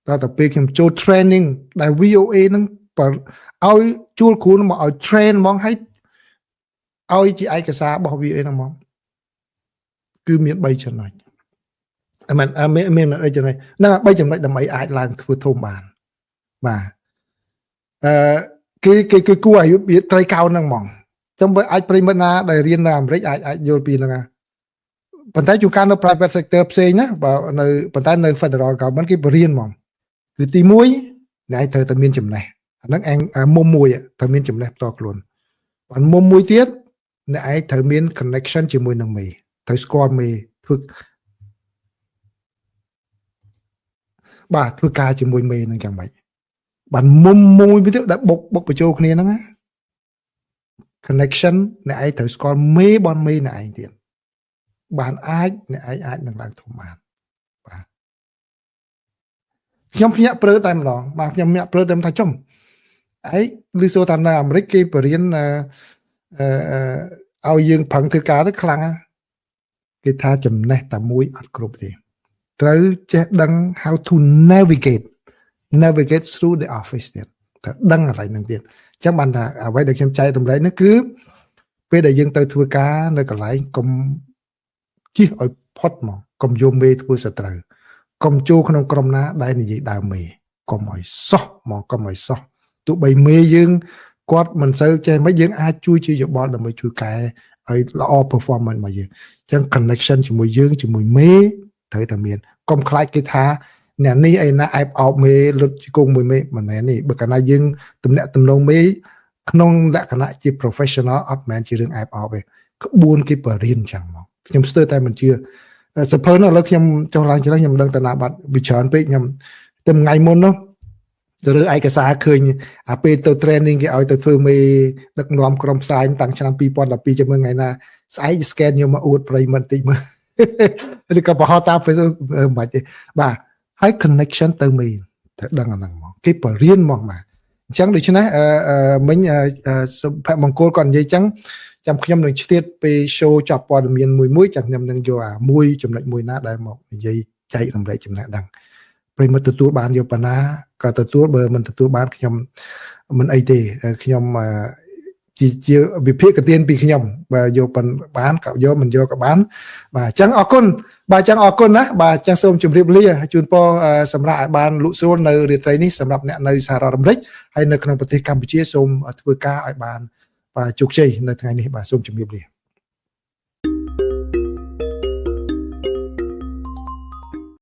A: តើតើពេលខ្ញុំចូល training ដែល VOA ហ្នឹងឲ្យជួលគ្រូមកឲ្យ train ហ្មងឲ្យជាឯកសាររបស់ VOA ហ្នឹងហ្មងគឺមាន3ចំណុចមានអីចំណុចហ្នឹង3ចំណុចដើម្បីអាចឡើងធ្វើធំបានបាទគេគួរឲ្យវាត្រីកោណហ្នឹងហ្មងចាំបើអាចប្រិមិត្តណាដែលរៀននៅអាមេរិកអាចយល់ពីហ្នឹងប៉ុន្តែជួនកាលនៅ private sector ផ្សេងណាបើនៅប៉ុន្តែនៅ federal government គេបរៀនហ្មងគឺទី1អ្នកឯងត្រូវតែមានចំណេះអាហ្នឹងមុំមួយត្រូវមានចំណេះផ្ទាល់ខ្លួនបានមុំមួយទៀតអ្នកឯងត្រូវមាន connection ជាមួយនឹងមេត្រូវស្គាល់មេធ្វើការជាមួយមេនឹងយ៉ាងម៉េចបានមុំមួយទៀតដែលបុកបញ្ចូលគ្នាហ្នឹងណា connection អ្នកឯងត្រូវស្គាល់មេបនមេអ្នកឯងទៀតបានអ្នកឯងអាចនឹងឡើងធំបានបាទខ្ញុំភ្ញាក់ព្រឺតែម្ដងបាទខ្ញុំភ្ញាក់ព្រឺតែថាចំឯងឮសូរថានៅអាមេរិកគេបរៀនឲ្យយើងប្រឹងធ្វើការទៅខ្លាំងគេថាចំណេះតែមួយអត់គ្រប់ទេត្រូវចេះដឹង how to navigate through the office ទៀតត្រូវដឹងอะไรហ្នឹងទៀតអញ្ចឹងបានថាអ្វីដែលខ្ញុំចែករំលែកនេះគឺពេលដែលយើងទៅធ្វើការនៅកន្លែងកុំជិះឲ្យផុតមកកុំយកមេធ្វើសត្រូវកុំចូលក្នុងក្រុមណាដែលនិយាយដើមមេកុំឲ្យសោះមកកុំឲ្យសោះទោះបីមេយើងគាត់មិនសូវចេះមិនយើងអាចជួយជាយោបល់ដើម្បីជួយកែឲ្យល្អ performance របស់យើងអញ្ចឹង connection ជាមួយយើងជាមួយមេត្រូវតែមានកុំខ្លាចគេថាអ្នកនេះឯណាអែបអោបមេលុតជង្គង់មួយមេមិនមែននេះបើកាលណាយើងទំនាក់ទំនងមេក្នុងលក្ខណៈជា professional អត់មែនជារឿងអែបអោបទេក្បួនគេបរៀនចឹងមកខ្ញុំស្ទើរតែមិនជឿសភើនោះឥឡូវខ្ញុំចុះឡើងច្រឡំខ្ញុំដឹងតាណាបាត់វិច្រើនពេកខ្ញុំតែថ្ងៃមុននោះទៅរើឯកសារឃើញអាពេលទៅ training គេឲ្យទៅធ្វើមេដឹកនាំក្រុមផ្សាយតាំងឆ្នាំ2012ចាំមើលថ្ងៃណាស្អែក scan ខ្ញុំមកអួតប្រិយមិត្តតិចមើលឬក៏បរោះតាម Facebook មិនបាច់ទេបាទហើយ connection ទៅមេត្រូវដឹងអាហ្នឹងមកគេបរៀនមកបាទអញ្ចឹងដូច្នេះមិញសុភមង្គលគាត់និយាយអញ្ចឹងចាំខ្ញុំនឹងឆ្លៀតពេល show ចប់ព័ត៌មានមួយចាំខ្ញុំនឹងយកមួយចំណុចមួយណាដែលមកនិយាយចែករំលែកចំណេះដឹងប្រិមត្តទទួលបានយកប៉ុណ្ណាក៏ទទួលបើមិនទទួលបានខ្ញុំមិនអីទេខ្ញុំជាវិភាគទានពីខ្ញុំបើយកប៉ុនបានក៏យកមិនយកក៏បានបាទអញ្ចឹងអរគុណបាទអញ្ចឹងអរគុណណាបាទអញ្ចឹងសូមជម្រាបលាជូនពរសម្រាប់ឲ្យបានលក់ស្រួលនៅរាត្រីនេះសម្រាប់អ្នកនៅសហរដ្ឋអាមេរិកហើយនៅក្នុងប្រទេសកម្ពុជាសូមធ្វើការឲ្យបានបាទជោគជ័យនៅថ្ងៃនេះបាទសូមជម្រាបលា